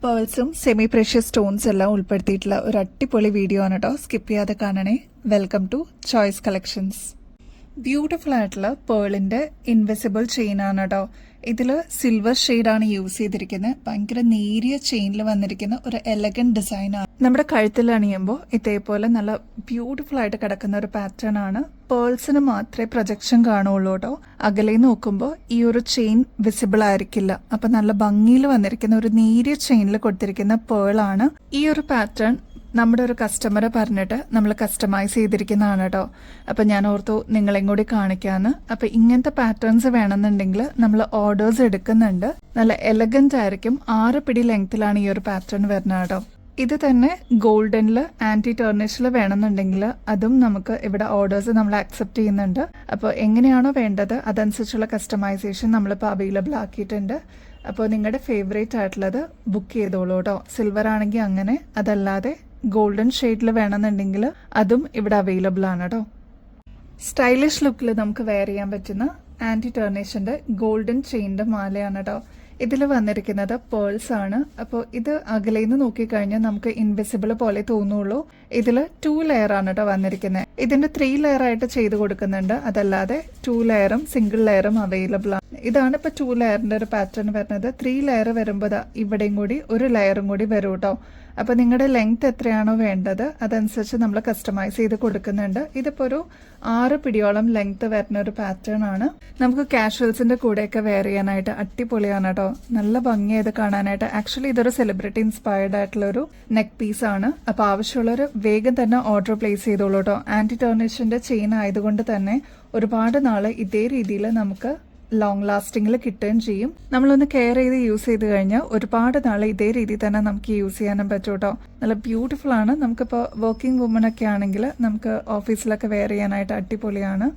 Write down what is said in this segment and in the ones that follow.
പേൾസും semi precious stones എല്ലാം ഉൾപ്പെടുത്തിയിട്ടുള്ള ഒരു അടിപൊളി വീഡിയോ ആണ് കേട്ടോ. സ്കിപ്പ് ചെയ്യാതെ കാണണേ. Welcome to choice collections. Beautiful ആയിട്ടുള്ള പേളിന്റെ ഇൻവിസിബിൾ ചെയിൻ ആണ് കേട്ടോ. ഇതിൽ സിൽവർ ഷെയ്ഡാണ് യൂസ് ചെയ്തിരിക്കുന്നത്. ഭയങ്കര നേരിയ ചെയിനിൽ വന്നിരിക്കുന്ന ഒരു എലഗന്റ് ഡിസൈനാണ്. നമ്മുടെ കഴുത്തിൽ അണിയുമ്പോൾ ഇതേപോലെ നല്ല ബ്യൂട്ടിഫുൾ ആയിട്ട് കിടക്കുന്ന ഒരു പാറ്റേൺ ആണ്. പേൾസിന് മാത്രമേ പ്രൊജക്ഷൻ കാണുള്ളൂ കേട്ടോ. അകലെ നോക്കുമ്പോൾ ഈ ഒരു ചെയിൻ വിസിബിൾ ആയിരിക്കില്ല. അപ്പൊ നല്ല ഭംഗിയിൽ വന്നിരിക്കുന്ന ഒരു നേരിയ ചെയിനിൽ കൊടുത്തിരിക്കുന്ന പേളാണ്. ഈ ഒരു പാറ്റേൺ നമ്മുടെ ഒരു കസ്റ്റമറെ പറഞ്ഞിട്ട് നമ്മൾ കസ്റ്റമൈസ് ചെയ്തിരിക്കുന്നതാണ് കേട്ടോ. അപ്പൊ ഞാൻ ഓർത്തു നിങ്ങളെയും കൂടി കാണിക്കാന്ന്. അപ്പൊ ഇങ്ങനത്തെ പാറ്റേൺസ് വേണമെന്നുണ്ടെങ്കിൽ നമ്മൾ ഓർഡേഴ്സ് എടുക്കുന്നുണ്ട്. നല്ല എലഗന്റ് ആയിരിക്കും. 6 പിടി ലെങ്ത്തിലാണ് ഈ ഒരു പാറ്റേൺ വരുന്നത് കേട്ടോ. ഇത് തന്നെ ഗോൾഡനിൽ ആന്റി ടേർണിഷിൽ വേണമെന്നുണ്ടെങ്കിൽ അതും നമുക്ക് ഇവിടെ ഓർഡേഴ്സ് നമ്മൾ അക്സെപ്റ്റ് ചെയ്യുന്നുണ്ട്. അപ്പോൾ എങ്ങനെയാണോ വേണ്ടത് അതനുസരിച്ചുള്ള കസ്റ്റമൈസേഷൻ നമ്മളിപ്പോൾ അവൈലബിൾ ആക്കിയിട്ടുണ്ട്. അപ്പോൾ നിങ്ങളുടെ ഫേവറേറ്റ് ആയിട്ടുള്ളത് ബുക്ക് ചെയ്തോളൂ കേട്ടോ. സിൽവർ ആണെങ്കിൽ അങ്ങനെ, അതല്ലാതെ ഗോൾഡൻ ഷെയ്ഡിൽ വേണമെന്നുണ്ടെങ്കിൽ അതും ഇവിടെ അവൈലബിൾ ആണ് കേട്ടോ. സ്റ്റൈലിഷ് ലുക്കിൽ നമുക്ക് വെയർ ചെയ്യാൻ പറ്റുന്ന ആന്റി ടേർണിഷിന്റെ ഗോൾഡൻ ചെയിൻ്റെ മാലയാണ് കേട്ടോ. ഇതിൽ വന്നിരിക്കുന്നത് പേൾസ് ആണ്. അപ്പോൾ ഇത് അകലേന്ന് നോക്കിക്കഴിഞ്ഞാൽ നമുക്ക് ഇൻവിസിബിൾ പോലെ തോന്നുള്ളൂ. ഇതിൽ 2 ലെയർ ആണ് കേട്ടോ വന്നിരിക്കുന്നത്. ഇതിന്റെ 3 ലെയർ ആയിട്ട് ചെയ്ത് കൊടുക്കുന്നുണ്ട്. അതല്ലാതെ 2 ലെയറും സിംഗിൾ ലെയറും അവൈലബിൾ ആണ്. ഇതാണ് ഇപ്പൊ 2 ലെയറിന്റെ ഒരു പാറ്റേൺ വരുന്നത്. 3 ലെയർ വരുമ്പോൾ ഇവിടെയും കൂടി ഒരു ലെയറും കൂടി വരും കേട്ടോ. അപ്പൊ നിങ്ങളുടെ ലെങ്ത് എത്രയാണോ വേണ്ടത് അതനുസരിച്ച് നമ്മൾ കസ്റ്റമൈസ് ചെയ്ത് കൊടുക്കുന്നുണ്ട്. ഇതിപ്പോ ഒരു 6 പിടിയോളം ലെങ്ത് വരുന്ന ഒരു പാറ്റേൺ ആണ്. നമുക്ക് കാഷ്വൽസിന്റെ കൂടെയൊക്കെ വെയർ ചെയ്യാനായിട്ട് അടിപൊളിയാണ് കേട്ടോ. നല്ല ഭംഗിയായത് കാണാനായിട്ട്. ആക്ച്വലി ഇതൊരു സെലിബ്രിറ്റി ഇൻസ്പയർഡ് ആയിട്ടുള്ള ഒരു നെക്ക് പീസ് ആണ്. അപ്പൊ ആവശ്യമുള്ളൊരു വേഗം തന്നെ ഓർഡർ പ്ലേസ് ചെയ്തോളൂ കേട്ടോ. ആന്റി ടേർണിഷിന്റെ ചെയിൻ ആയതുകൊണ്ട് തന്നെ ഒരുപാട് നാള് ഇതേ രീതിയിൽ നമുക്ക് ലോങ് ലാസ്റ്റിംഗിൽ കിട്ടുകയും ചെയ്യും. നമ്മളൊന്ന് കെയർ ചെയ്ത് യൂസ് ചെയ്ത് കഴിഞ്ഞാൽ ഒരുപാട് നാളെ ഇതേ രീതിയിൽ തന്നെ നമുക്ക് യൂസ് ചെയ്യാനും പറ്റും കേട്ടോ. നല്ല ബ്യൂട്ടിഫുൾ ആണ്. നമുക്കിപ്പോൾ വർക്കിംഗ് വുമൺ ഒക്കെ ആണെങ്കിൽ നമുക്ക് ഓഫീസിലൊക്കെ വെയർ ചെയ്യാനായിട്ട് അടിപൊളിയാണ്.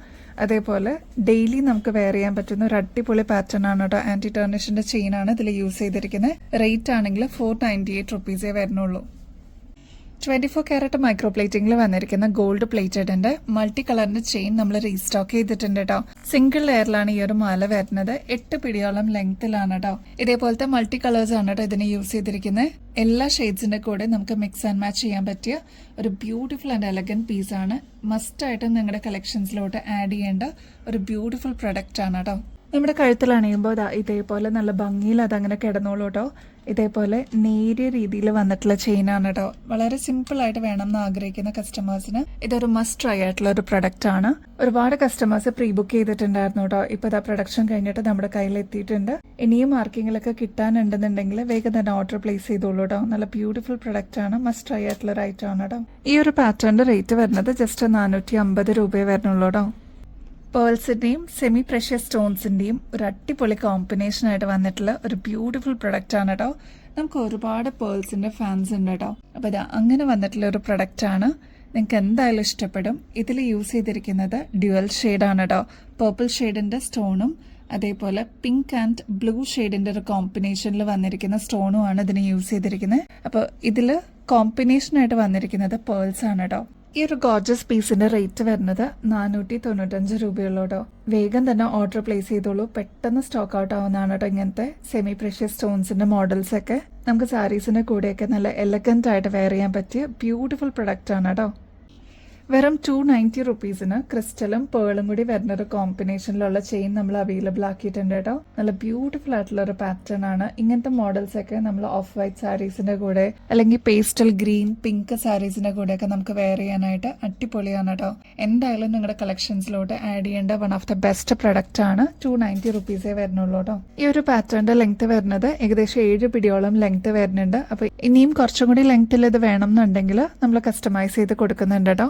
അതേപോലെ ഡെയിലി നമുക്ക് വെയർ ചെയ്യാൻ പറ്റുന്ന ഒരു അടിപൊളി പാറ്റേൺ ആണ് കേട്ടോ. ആന്റി ടേർണിഷിന്റെ ചെയിൻ ആണ് ഇതിൽ യൂസ് ചെയ്തിരിക്കുന്നത്. റേറ്റ് ആണെങ്കിൽ 498 റുപ്പീസേ വരുന്നുള്ളൂ. 24 ക്യാരറ്റ് മൈക്രോ പ്ലേറ്റിംഗിൽ വന്നിരിക്കുന്ന ഗോൾഡ് പ്ലേറ്റഡിന്റെ മൾട്ടി കളറിന്റെ ചെയിൻ നമ്മൾ റീസ്റ്റോക്ക് ചെയ്തിട്ടുണ്ട് കേട്ടോ. സിംഗിൾ ലെയറിലാണ് ഈ ഒരു മാല വരുന്നത്. 8 പിടിയോളം ലെങ്ത്തിലാണ് കേട്ടോ. ഇതേപോലത്തെ മൾട്ടി കളേഴ്സ് ആണ് കേട്ടോ ഇതിന് യൂസ് ചെയ്തിരിക്കുന്നത്. എല്ലാ ഷെയ്ഡ്സിന്റെ കൂടെ നമുക്ക് മിക്സ് ആൻഡ് മാച്ച് ചെയ്യാൻ പറ്റിയ ഒരു ബ്യൂട്ടിഫുൾ ആൻഡ് എലഗന്റ് പീസ് ആണ്. മസ്റ്റ് ആയിട്ട് നിങ്ങളുടെ കളക്ഷൻസിലോട്ട് ആഡ് ചെയ്യേണ്ട ഒരു ബ്യൂട്ടിഫുൾ പ്രൊഡക്റ്റ് ആണ് കേട്ടോ. നമ്മുടെ കഴുത്തിൽ അണിയുമ്പോൾ ഇതേപോലെ നല്ല ഭംഗിയിൽ അതങ്ങനെ കിടന്നോളൂ കേട്ടോ. ഇതേപോലെ നേരിയ രീതിയിൽ വന്നിട്ടുള്ള ചെയിനാണ് കേട്ടോ. വളരെ സിമ്പിൾ ആയിട്ട് വേണം എന്ന് ആഗ്രഹിക്കുന്ന കസ്റ്റമേഴ്സിന് ഇതൊരു മസ്റ്റ് ട്രൈ ആയിട്ടുള്ള ഒരു പ്രൊഡക്റ്റ് ആണ്. ഒരുപാട് കസ്റ്റമേഴ്സ് പ്രീ ബുക്ക് ചെയ്തിട്ടുണ്ടായിരുന്നു കേട്ടോ. ഇപ്പൊ ഇതാ പ്രൊഡക്ഷൻ കഴിഞ്ഞിട്ട് നമ്മുടെ കയ്യിൽ എത്തിയിട്ടുണ്ട്. ഇനിയും മാർക്കിങ്ങിലൊക്കെ കിട്ടാനുണ്ടെന്നുണ്ടെങ്കിൽ വേഗം തന്നെ ഓർഡർ പ്ലേസ് ചെയ്തോളൂ കേട്ടോ. നല്ല ബ്യൂട്ടിഫുൾ പ്രൊഡക്റ്റ് ആണ്. മസ്റ്റ് ട്രൈ ആയിട്ടുള്ള ഒരു ഐറ്റം ആണ് കേട്ടോ. ഈ ഒരു പാറ്റേണിന്റെ റേറ്റ് വരുന്നത് ജസ്റ്റ് 450 രൂപയെ വരുന്നുള്ളൂ കേട്ടോ. പേൾസിന്റെയും സെമി പ്രഷ്യസ് സ്റ്റോൺസിന്റെയും ഒരു അടിപൊളി കോമ്പിനേഷൻ ആയിട്ട് വന്നിട്ടുള്ള ഒരു ബ്യൂട്ടിഫുൾ പ്രൊഡക്റ്റ് ആണ് കേട്ടോ. നമുക്ക് ഒരുപാട് പേൾസിന്റെ ഫാൻസ് ഉണ്ട് കേട്ടോ. അപ്പൊ ഇതാ അങ്ങനെ വന്നിട്ടുള്ള ഒരു പ്രൊഡക്റ്റ് ആണ്. നിങ്ങൾക്ക് എന്തായാലും ഇഷ്ടപ്പെടും. ഇതിൽ യൂസ് ചെയ്തിരിക്കുന്നത് ഡ്യുവൽ ഷെയ്ഡാണ് കേട്ടോ. പർപ്പിൾ ഷെയ്ഡിന്റെ സ്റ്റോണും അതേപോലെ പിങ്ക് ആൻഡ് ബ്ലൂ ഷെയ്ഡിന്റെ ഒരു കോമ്പിനേഷനിൽ വന്നിരിക്കുന്ന സ്റ്റോണും ആണ് ഇതിന് യൂസ് ചെയ്തിരിക്കുന്നത്. അപ്പോൾ ഇതിൽ കോമ്പിനേഷനായിട്ട് വന്നിരിക്കുന്നത് പേൾസ് ആണ് കേട്ടോ. ഈ ഒരു ഗോർജസ് പീസിന്റെ റേറ്റ് വരുന്നത് 495 രൂപയുള്ളൂ. വേഗം തന്നെ ഓർഡർ പ്ലേസ് ചെയ്തോളൂ. പെട്ടെന്ന് സ്റ്റോക്ക് ഔട്ട് ആവുന്നതാണ് കേട്ടോ ഇങ്ങനത്തെ സെമി പ്രഷ്യസ് സ്റ്റോൺസിന്റെ മോഡൽസ് ഒക്കെ. നമുക്ക് സാരീസിന്റെ കൂടെയൊക്കെ നല്ല എലഗന്റ് ആയിട്ട് വെയർ ചെയ്യാൻ പറ്റിയ ബ്യൂട്ടിഫുൾ പ്രൊഡക്റ്റ് ആണ് കേട്ടോ. വെറും 290 റുപ്പീസിന് ക്രിസ്റ്റലും പേളും കൂടി വരുന്ന ഒരു കോമ്പിനേഷനിലുള്ള ചെയിൻ നമ്മൾ അവൈലബിൾ ആക്കിയിട്ടുണ്ട് കേട്ടോ. നല്ല ബ്യൂട്ടിഫുൾ ആയിട്ടുള്ള ഒരു പാറ്റേൺ ആണ്. ഇങ്ങനത്തെ മോഡൽസ് ഒക്കെ നമ്മൾ ഓഫ് വൈറ്റ് സാരീസിന്റെ കൂടെ അല്ലെങ്കിൽ പേസ്റ്റൽ ഗ്രീൻ പിങ്ക് സാരീസിന്റെ കൂടെയൊക്കെ നമുക്ക് വെയർ ചെയ്യാനായിട്ട് അടിപൊളിയാണ് കേട്ടോ. എന്തായാലും നിങ്ങളുടെ കളക്ഷൻസിലോട്ട് ആഡ് ചെയ്യേണ്ട one of the best product ആണ്. 290 റുപ്പീസേ വരുന്നുള്ളൂ കേട്ടോ. ഈ ഒരു പാറ്റേണിന്റെ ലെങ്ത് വരുന്നത് ഏകദേശം 7 പിടിയോളം ലെങ്ത് വരുന്നുണ്ട്. അപ്പൊ ഇനിയും കുറച്ചും കൂടി ലെങ്ത്തിൽ ഇത് വേണം എന്നുണ്ടെങ്കിൽ നമ്മൾ കസ്റ്റമൈസ് ചെയ്ത് കൊടുക്കുന്നുണ്ട് കേട്ടോ.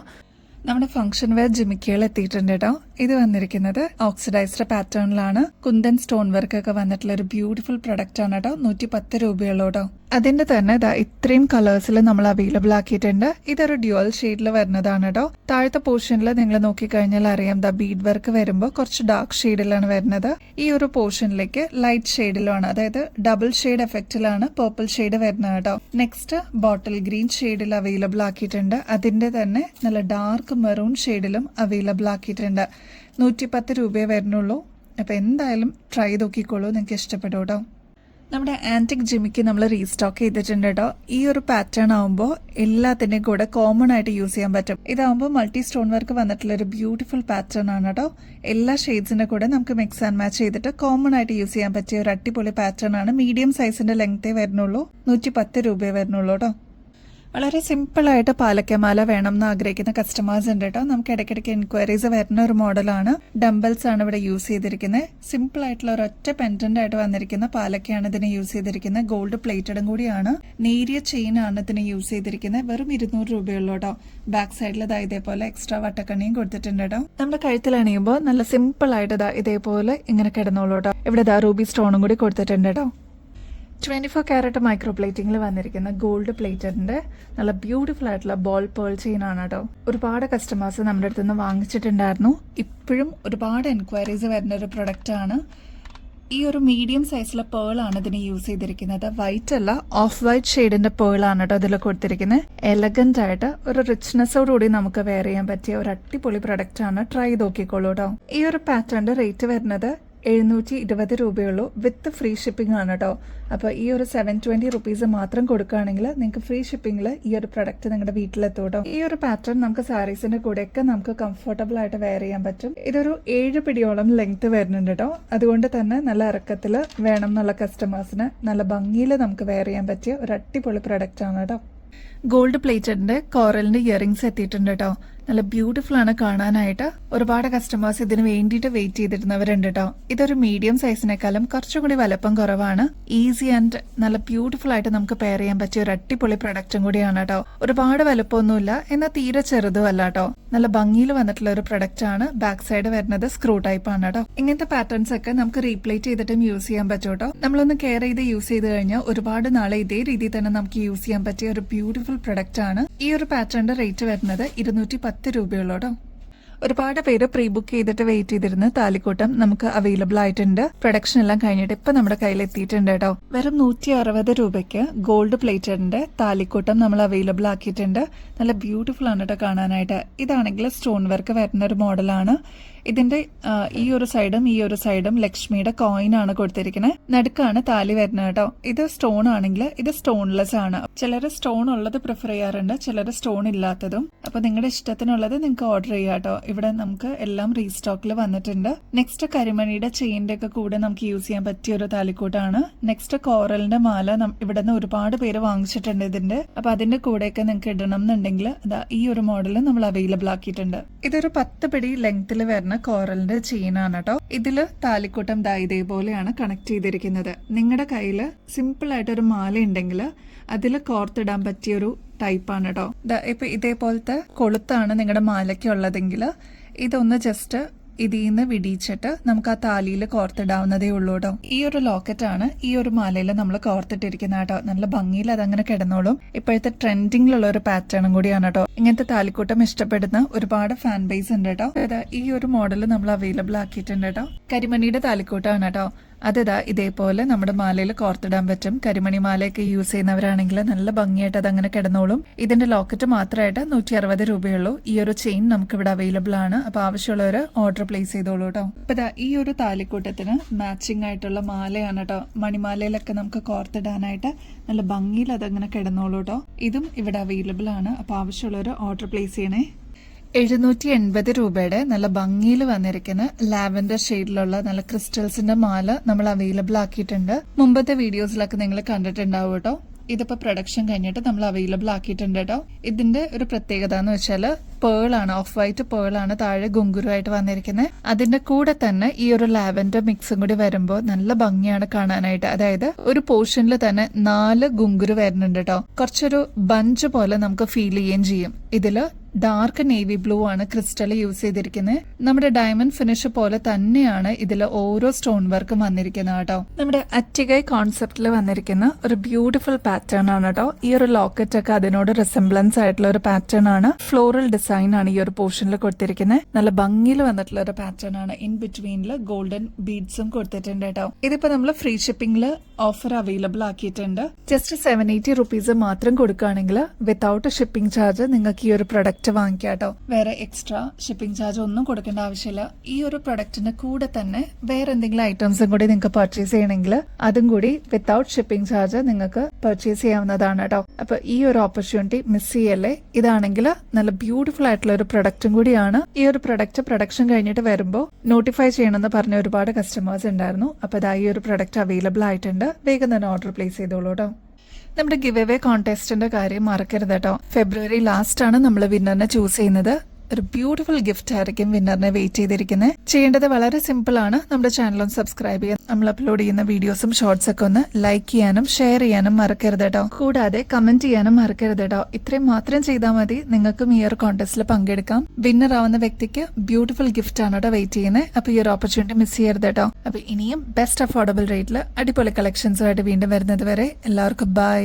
നമ്മുടെ ഫംഗ്ഷൻ വെയർ ജിമിക്കുകൾ എത്തിയിട്ടുണ്ട് കേട്ടോ. ഇത് വന്നിരിക്കുന്നത് ഓക്സിഡൈസ്ഡ് പാറ്റേണിലാണ്. കുന്തൻ സ്റ്റോൺ വർക്ക് ഒക്കെ വന്നിട്ടുള്ള ഒരു ബ്യൂട്ടിഫുൾ പ്രൊഡക്റ്റ് ആണ് കേട്ടോ. 110 രൂപയുള്ളൂ കേട്ടോ. അതിന്റെ തന്നെ ഇത്രയും കളേഴ്സിൽ നമ്മൾ അവൈലബിൾ ആക്കിയിട്ടുണ്ട്. ഇതൊരു ഡ്യുവൽ ഷെയ്ഡിൽ വരുന്നതാണ് കേട്ടോ. താഴത്തെ പോർഷനിൽ നിങ്ങൾ നോക്കിക്കഴിഞ്ഞാൽ അറിയാം ബീഡ് വർക്ക് വരുമ്പോൾ കുറച്ച് ഡാർക്ക് ഷെയ്ഡിലാണ് വരുന്നത്. ഈ ഒരു പോർഷനിലേക്ക് ലൈറ്റ് ഷെയ്ഡിലാണ്, അതായത് ഡബിൾ ഷെയ്ഡ് എഫക്റ്റിലാണ് പർപ്പിൾ ഷെയ്ഡ് വരുന്നത് കേട്ടോ. നെക്സ്റ്റ് ബോട്ടിൽ ഗ്രീൻ ഷെയ്ഡിൽ അവൈലബിൾ ആക്കിയിട്ടുണ്ട്. അതിന്റെ തന്നെ നല്ല ഡാർക്ക് മെറൂൺ ഷെയ്ഡിലും അവൈലബിൾ ആക്കിയിട്ടുണ്ട്. 110 രൂപയെ വരുന്നുള്ളൂ. അപ്പൊ എന്തായാലും ട്രൈ നോക്കിക്കോളൂ, നിങ്ങൾക്ക് ഇഷ്ടപ്പെടും കേട്ടോ. നമ്മുടെ ആന്റിക് ജിമിക്ക് നമ്മൾ റീസ്റ്റോക്ക് ചെയ്തിട്ടുണ്ട് കേട്ടോ. ഈ ഒരു പാറ്റേൺ ആവുമ്പോൾ എല്ലാത്തിന്റെയും കൂടെ കോമൺ ആയിട്ട് യൂസ് ചെയ്യാൻ പറ്റും. ഇതാവുമ്പോൾ മൾട്ടി സ്റ്റോൺ വർക്ക് വന്നിട്ടുള്ള ഒരു ബ്യൂട്ടിഫുൾ പാറ്റേൺ ആണ് കേട്ടോ. എല്ലാ ഷെയ്ഡ്സിന്റെ കൂടെ നമുക്ക് മിക്സ് ആൻഡ് മാച്ച് ചെയ്തിട്ട് കോമൺ ആയിട്ട് യൂസ് ചെയ്യാൻ പറ്റിയ ഒരു അടിപൊളി പാറ്റേൺ ആണ്. മീഡിയം സൈസിന്റെ ലെങ്തേ വരുന്നുള്ളൂ, 110 രൂപയെ വരുന്നുള്ളൂ കേട്ടോ. വളരെ സിമ്പിളായിട്ട് പാലക്കമാല വേണം എന്ന് ആഗ്രഹിക്കുന്ന കസ്റ്റമേഴ്സ് ഉണ്ട് കേട്ടോ. നമുക്ക് ഇടയ്ക്കിടയ്ക്ക് എൻക്വയറീസ് വരുന്ന ഒരു മോഡലാണ്. ഡംബൽസ് ആണ് ഇവിടെ യൂസ് ചെയ്തിരിക്കുന്നത്. സിമ്പിൾ ആയിട്ടുള്ള ഒരൊറ്റ പെൻഡന്റ് ആയിട്ട് വന്നിരിക്കുന്ന പാലക്കയാണ് ഇതിന് യൂസ് ചെയ്തിരിക്കുന്നത്. ഗോൾഡ് പ്ലേറ്റഡും കൂടിയാണ്. നേരിയ ചെയിൻ ആണ് ഇതിന് യൂസ് ചെയ്തിരിക്കുന്നത്. വെറും 200 രൂപയുള്ളൂ കേട്ടോ. ബാക്ക് സൈഡിൽ ഇതേപോലെ എക്സ്ട്രാ വട്ടക്കണ്ണിയും കൊടുത്തിട്ടുണ്ട് കേട്ടോ. നമ്മുടെ കഴുത്തിൽ അണിയുമ്പോൾ നല്ല സിമ്പിൾ ആയിട്ട് ഇതേപോലെ ഇങ്ങനെ കിടന്നോളൂ കേട്ടോ. ഇവിടെ റൂബി സ്റ്റോണും കൂടി കൊടുത്തിട്ടുണ്ട് കേട്ടോ. 24 ക്യാരറ്റ് മൈക്രോ പ്ലേറ്റിംഗിൽ വന്നിരിക്കുന്ന ഗോൾഡ് പ്ലേറ്ററിന്റെ നല്ല ബ്യൂട്ടിഫുൾ ആയിട്ടുള്ള ബോൾ പേൾ ചെയിൻ ആണ് കേട്ടോ. ഒരുപാട് കസ്റ്റമേഴ്സ് നമ്മുടെ അടുത്ത് നിന്ന് വാങ്ങിച്ചിട്ടുണ്ടായിരുന്നു. ഇപ്പോഴും ഒരുപാട് എൻക്വയറീസ് വരുന്ന ഒരു പ്രൊഡക്റ്റ് ആണ്. ഈ ഒരു മീഡിയം സൈസിലെ പേൾ ആണ് ഇതിന് യൂസ് ചെയ്തിരിക്കുന്നത്. വൈറ്റ് അല്ല, ഓഫ് വൈറ്റ് ഷെയ്ഡിന്റെ പേൾ ആണ് കേട്ടോ ഇതിൽ കൊടുത്തിരിക്കുന്നത്. എലഗന്റ് ആയിട്ട് ഒരു റിച്ച്നെസ്സോടുകൂടി നമുക്ക് വെയർ ചെയ്യാൻ പറ്റിയ ഒരു അടിപൊളി പ്രൊഡക്റ്റ് ആണ്. ട്രൈ നോക്കിക്കോളൂ കേട്ടോ. ഈ ഒരു പാറ്റേണിന്റെ റേറ്റ് വരുന്നത് 720 രൂപയുള്ളൂ. വിത്ത് ഫ്രീ ഷിപ്പിംഗ് ആണ് കേട്ടോ. അപ്പോൾ ഈ ഒരു 720 റുപ്പീസ് മാത്രം കൊടുക്കുകയാണെങ്കിൽ നിങ്ങൾക്ക് ഫ്രീ ഷിപ്പിംഗിൽ ഈ ഒരു പ്രൊഡക്റ്റ് നിങ്ങളുടെ വീട്ടിലെത്തും കേട്ടോ. ഈ ഒരു പാറ്റേൺ നമുക്ക് സാരീസിന്റെ കൂടെയൊക്കെ നമുക്ക് കംഫർട്ടബിൾ ആയിട്ട് വെയർ ചെയ്യാൻ പറ്റും. ഇതൊരു 7 പിടിയോളം ലെങ്ത് വരുന്നുണ്ട് കേട്ടോ. അതുകൊണ്ട് തന്നെ നല്ല ഇറക്കത്തിൽ വേണം എന്നുള്ള കസ്റ്റമേഴ്സിന് നല്ല ഭംഗിയിൽ നമുക്ക് വെയർ ചെയ്യാൻ പറ്റിയ ഒരു അടിപൊളി പ്രൊഡക്റ്റ് ആണ് കേട്ടോ. ഗോൾഡ് പ്ലേറ്റഡിന്റെ കോറലിന്റെ ഇയറിംഗ്സ് എത്തിയിട്ടുണ്ട് കേട്ടോ. നല്ല ബ്യൂട്ടിഫുൾ ആണ് കാണാനായിട്ട്. ഒരുപാട് കസ്റ്റമേഴ്സ് ഇതിന് വേണ്ടിയിട്ട് വെയിറ്റ് ചെയ്തിരുന്നവരുണ്ട് കേട്ടോ. ഇതൊരു മീഡിയം സൈസിനേക്കാളും കുറച്ചുകൂടി വലുപ്പം കുറവാണ്. ഈസി ആൻഡ് നല്ല ബ്യൂട്ടിഫുൾ ആയിട്ട് നമുക്ക് പെയർ ചെയ്യാൻ പറ്റിയ ഒരു അടിപൊളി പ്രൊഡക്റ്റും കൂടിയാണ് കേട്ടോ. ഒരുപാട് വലുപ്പമൊന്നുമില്ല, എന്നാൽ തീരെ ചെറുതും അല്ല കേട്ടോ. നല്ല ഭംഗിയിൽ വന്നിട്ടുള്ള ഒരു പ്രൊഡക്റ്റ് ആണ്. ബാക്ക് സൈഡ് വരുന്നത് സ്ക്രൂ ടൈപ്പ് ആണ് കേട്ടോ. ഇങ്ങനത്തെ പാറ്റേൺസ് ഒക്കെ നമുക്ക് റീപ്ലേറ്റ് ചെയ്തിട്ടും യൂസ് ചെയ്യാൻ പറ്റും കേട്ടോ. നമ്മളൊന്ന് കെയർ ചെയ്ത് യൂസ് ചെയ്ത് കഴിഞ്ഞാൽ ഒരുപാട് നാളെ ഇതേ രീതിയിൽ തന്നെ നമുക്ക് യൂസ് ചെയ്യാൻ പറ്റിയ ഒരു ബ്യൂട്ടിഫുൾ പ്രൊഡക്റ്റ് ആണ്. ഈ ഒരു പാറ്റേണിന്റെ റേറ്റ് വരുന്നത് 210 രൂപയുള്ളൂ കേട്ടോ. ഒരുപാട് പേര് പ്രീ ബുക്ക് ചെയ്തിട്ട് വെയിറ്റ് ചെയ്തിരുന്ന താലിക്കൂട്ടം നമുക്ക് അവൈലബിൾ ആയിട്ടുണ്ട്. പ്രൊഡക്ഷൻ എല്ലാം കഴിഞ്ഞിട്ട് ഇപ്പൊ നമ്മുടെ കയ്യിൽ എത്തിയിട്ടുണ്ട് കേട്ടോ. വെറും 160 രൂപയ്ക്ക് ഗോൾഡ് പ്ലേറ്റഡിന്റെ താലിക്കൂട്ടം നമ്മൾ അവൈലബിൾ ആക്കിയിട്ടുണ്ട്. നല്ല ബ്യൂട്ടിഫുൾ ആണ് കേട്ടോ കാണാനായിട്ട്. ഇതാണെങ്കിൽ സ്റ്റോൺ വർക്ക് വരുന്ന ഒരു മോഡലാണ്. ഇതിന്റെ ഈ ഒരു സൈഡും ലക്ഷ്മിയുടെ കോയിൻ ആണ് കൊടുത്തിരിക്കുന്നത്. നടുക്കാണ് താലി വരുന്നത് കേട്ടോ. ഇത് സ്റ്റോൺ ആണെങ്കിൽ ഇത് സ്റ്റോൺലെസ് ആണ്. ചിലർ സ്റ്റോൺ ഉള്ളത് പ്രിഫർ ചെയ്യാറുണ്ട്, ചിലർ സ്റ്റോൺ ഇല്ലാത്തതും. അപ്പൊ നിങ്ങളുടെ ഇഷ്ടത്തിനുള്ളത് നിങ്ങൾക്ക് ഓർഡർ ചെയ്യാം കേട്ടോ. ഇവിടെ നമുക്ക് എല്ലാം റീസ്റ്റോക്കിൽ വന്നിട്ടുണ്ട്. നെക്സ്റ്റ് കരിമണിയുടെ ചെയിന്റെ ഒക്കെ കൂടെ നമുക്ക് യൂസ് ചെയ്യാൻ പറ്റിയ ഒരു താലിക്കൂട്ടാണ്. നെക്സ്റ്റ് കോറലിന്റെ മാല ഇവിടെ നിന്ന് ഒരുപാട് പേര് വാങ്ങിച്ചിട്ടുണ്ട് ഇതിന്റെ. അപ്പൊ അതിന്റെ കൂടെയൊക്കെ നിങ്ങൾക്ക് ഇടണം എന്നുണ്ടെങ്കിൽ ഈ ഒരു മോഡൽ നമ്മൾ അവൈലബിൾ ആക്കിയിട്ടുണ്ട്. ഇതൊരു 10 പിടി ലെങ്ത്തിൽ വരുന്ന കോറലിന്റെ ചെയിൻ ആണ് കേട്ടോ. ഇതില് താലിക്കൂട്ടം ഇതേപോലെയാണ് കണക്ട് ചെയ്തിരിക്കുന്നത്. നിങ്ങളുടെ കയ്യിൽ സിമ്പിൾ ആയിട്ട് ഒരു മാല ഉണ്ടെങ്കിൽ അതിൽ കോർത്തിടാൻ പറ്റിയൊരു ടൈപ്പാണ് കേട്ടോ. ഇപ്പൊ ഇതേപോലത്തെ കൊളുത്താണ് നിങ്ങളുടെ മാലയ്ക്ക് ഉള്ളതെങ്കിൽ ഇതൊന്ന് ജസ്റ്റ് ഇതിന്ന് വിടിയിച്ചിട്ട് നമുക്ക് ആ താലിയിൽ കോർത്തിടാവുന്നതേ ഉള്ളൂ കേട്ടോ. ഈ ഒരു ലോക്കറ്റ് ആണ് ഈ ഒരു മാലയിൽ നമ്മൾ കോർത്തിട്ടിരിക്കുന്നത് കേട്ടോ. നല്ല ഭംഗിയിൽ അതങ്ങനെ കിടന്നോളും. ഇപ്പോഴത്തെ ട്രെൻഡിങ്ങിലുള്ള ഒരു പാറ്റേണും കൂടിയാണ് കേട്ടോ. ഇങ്ങനത്തെ താലിക്കൂട്ടം ഇഷ്ടപ്പെടുന്ന ഒരുപാട് ഫാൻ ബേസ് ഉണ്ട് കേട്ടോ. ഈ ഒരു മോഡൽ നമ്മൾ അവൈലബിൾ ആക്കിയിട്ടുണ്ട് കേട്ടോ. കരിമണിയുടെ താലിക്കൂട്ടാണ് കേട്ടോ. ഇതേപോലെ നമ്മുടെ മാലയിൽ കോർത്തിടാൻ പറ്റും. കരിമണി മാലയൊക്കെ യൂസ് ചെയ്യുന്നവരാണെങ്കിൽ നല്ല ഭംഗിയായിട്ട് അതങ്ങനെ കിടന്നോളും. ഇതിന്റെ ലോക്കറ്റ് മാത്രമായിട്ട് 160 രൂപയുള്ളൂ. ഈ ഒരു ചെയിൻ നമുക്ക് ഇവിടെ അവൈലബിൾ ആണ്. അപ്പൊ ആവശ്യമുള്ളവർ ഓർഡർ പ്ലേസ് ചെയ്തോളൂ കേട്ടോ. അപ്പൊ ഈ ഒരു താലിക്കൂട്ടത്തിന് മാച്ചിങ് ആയിട്ടുള്ള മാലയാണ് കേട്ടോ. മണിമാലയിലൊക്കെ നമുക്ക് കോർത്തിടാനായിട്ട് നല്ല ഭംഗിയിൽ അതങ്ങനെ കിടന്നോളൂ കേട്ടോ. ഇതും ഇവിടെ അവൈലബിൾ ആണ്. അപ്പൊ ആവശ്യമുള്ളവർ ഓർഡർ പ്ലേസ് ചെയ്യണേ. 780 രൂപയുടെ നല്ല ഭംഗിയിൽ വന്നിരിക്കുന്ന ലാവൻഡർ ഷെയ്ഡിലുള്ള നല്ല ക്രിസ്റ്റൽസിന്റെ മാല നമ്മൾ അവൈലബിൾ ആക്കിയിട്ടുണ്ട്. മുമ്പത്തെ വീഡിയോസിലൊക്കെ നിങ്ങൾ കണ്ടിട്ടുണ്ടാവും കേട്ടോ. ഇതിപ്പോ പ്രൊഡക്ഷൻ കഴിഞ്ഞിട്ട് നമ്മൾ അവൈലബിൾ ആക്കിയിട്ടുണ്ട് കേട്ടോ. ഇതിന്റെ ഒരു പ്രത്യേകത എന്ന് വെച്ചാല് പേളാണ്, ഓഫ് വൈറ്റ് പേളാണ് താഴെ ഗുങ്കുരുവായിട്ട് വന്നിരിക്കുന്നത്. അതിന്റെ കൂടെ തന്നെ ഈ ഒരു ലാവൻഡർ മിക്സും കൂടി വരുമ്പോൾ നല്ല ഭംഗിയാണ് കാണാനായിട്ട്. അതായത് ഒരു പോർഷനിൽ തന്നെ 4 ഗുങ്കുരു വരുന്നുണ്ട് കേട്ടോ. കുറച്ചൊരു ബഞ്ച് പോലെ നമുക്ക് ഫീൽ ചെയ്യുകയും ചെയ്യും. ഇതില് ഡാർക്ക് നേവി ബ്ലൂ ആണ് ക്രിസ്റ്റൽ യൂസ് ചെയ്തിരിക്കുന്നത്. നമ്മുടെ ഡയമണ്ട് ഫിനിഷ് പോലെ തന്നെയാണ് ഇതിൽ ഓരോ സ്റ്റോൺ വർക്കും വന്നിരിക്കുന്നത് കേട്ടോ. നമ്മുടെ അറ്റികൈ കോൺസെപ്റ്റിൽ വന്നിരിക്കുന്ന ഒരു ബ്യൂട്ടിഫുൾ പാറ്റേൺ ആണ് കേട്ടോ. ഈ ഒരു ലോക്കറ്റ് ഒക്കെ അതിനോട് റിസംബ്ലൻസ് ആയിട്ടുള്ള ഒരു പാറ്റേൺ ആണ്. ഫ്ലോറൽ ഡിസൈൻ ഡിസൈൻ ആണ് ഈ ഒരു പോർഷനിൽ കൊടുത്തിരിക്കുന്നത്. നല്ല ഭംഗിയിൽ വന്നിട്ടുള്ള ഒരു പാറ്റേൺ ആണ്. ഇൻ ബിറ്റ്വീനിൽ ഗോൾഡൻ ബീഡ്സും കൊടുത്തിട്ടുണ്ട് കേട്ടോ. ഇതിപ്പോ നമ്മൾ ഫ്രീ ഷിപ്പിംഗിൽ ഓഫർ അവൈലബിൾ ആക്കിയിട്ടുണ്ട്. ജസ്റ്റ് 780 റുപ്പീസ് മാത്രം കൊടുക്കുകയാണെങ്കിൽ വിത്തൗട്ട് ഷിപ്പിംഗ് ചാർജ് നിങ്ങൾക്ക് ഈ ഒരു പ്രൊഡക്റ്റ് വാങ്ങിക്കാം കേട്ടോ. വേറെ എക്സ്ട്രാ ഷിപ്പിംഗ് ചാർജ് ഒന്നും കൊടുക്കേണ്ട ആവശ്യമില്ല. ഈ ഒരു പ്രൊഡക്റ്റിന്റെ കൂടെ തന്നെ വേറെ എന്തെങ്കിലും ഐറ്റംസും കൂടി നിങ്ങൾക്ക് പർച്ചേസ് ചെയ്യണമെങ്കിൽ അതും കൂടി വിത്തൗട്ട് ഷിപ്പിംഗ് ചാർജ് നിങ്ങൾക്ക് പർച്ചേസ് ചെയ്യാവുന്നതാണ് കേട്ടോ. അപ്പൊ ഈ ഒരു ഓപ്പർച്യൂണിറ്റി മിസ് ചെയ്യല്ലേ. ഇതാണെങ്കിൽ നല്ല ബ്യൂട്ടിഫുൾ ആയിട്ടുള്ള ഒരു പ്രൊഡക്റ്റും കൂടിയാണ്. ഈ ഒരു പ്രൊഡക്റ്റ് പ്രൊഡക്ഷൻ കഴിഞ്ഞിട്ട് വരുമ്പോൾ നോട്ടിഫൈ ചെയ്യണമെന്ന് പറഞ്ഞ ഒരുപാട് കസ്റ്റമേഴ്സ് ഉണ്ടായിരുന്നു. അപ്പൊ ഇതാ ഈ ഒരു പ്രൊഡക്റ്റ് അവൈലബിൾ ആയിട്ടുണ്ട്. വേഗം തന്നെ ഓർഡർ പ്ലേസ് ചെയ്തോളൂ കേട്ടോ. നമ്മുടെ ഗിവ് അവേ കോൺടെസ്റ്റിന്റെ കാര്യം മറക്കരുത് കേട്ടോ. ഫെബ്രുവരി ലാസ്റ്റ് ആണ് നമ്മൾ വിന്നറിനെ ചൂസ് ചെയ്യുന്നത്. ഒരു ബ്യൂട്ടിഫുൾ ഗിഫ്റ്റ് ആയിരിക്കും വിന്നറിനെ വെയിറ്റ് ചെയ്തിരിക്കുന്നത്. ചെയ്യേണ്ടത് വളരെ സിമ്പിൾ ആണ്. നമ്മുടെ ചാനലും സബ്സ്ക്രൈബ് ചെയ്യാൻ, നമ്മൾ അപ്ലോഡ് ചെയ്യുന്ന വീഡിയോസും ഷോർട്സ് ഒക്കെ ഒന്ന് ലൈക്ക് ചെയ്യാനും ഷെയർ ചെയ്യാനും മറക്കരുത് കേട്ടോ. കൂടാതെ കമന്റ് ചെയ്യാനും മറക്കരുത് കേട്ടോ. ഇത്രയും മാത്രം ചെയ്താൽ മതി. നിങ്ങൾക്കും ഈ ഒരു കോൺടെസ്റ്റിൽ പങ്കെടുക്കാം. വിന്നർ ആവുന്ന വ്യക്തിക്ക് ബ്യൂട്ടിഫുൾ ഗിഫ്റ്റ് ആണ് കേട്ടോ വെയിറ്റ് ചെയ്യുന്നത്. അപ്പൊ ഈ ഒരു ഓപ്പർച്യൂണിറ്റി മിസ് ചെയ്യരുത് കേട്ടോ. അപ്പൊ ഇനിയും ബെസ്റ്റ് അഫോർഡബിൾ റേറ്റിൽ അടിപൊളി കളക്ഷൻസുമായിട്ട് വീണ്ടും വരുന്നത് വരെ എല്ലാവർക്കും ബൈ.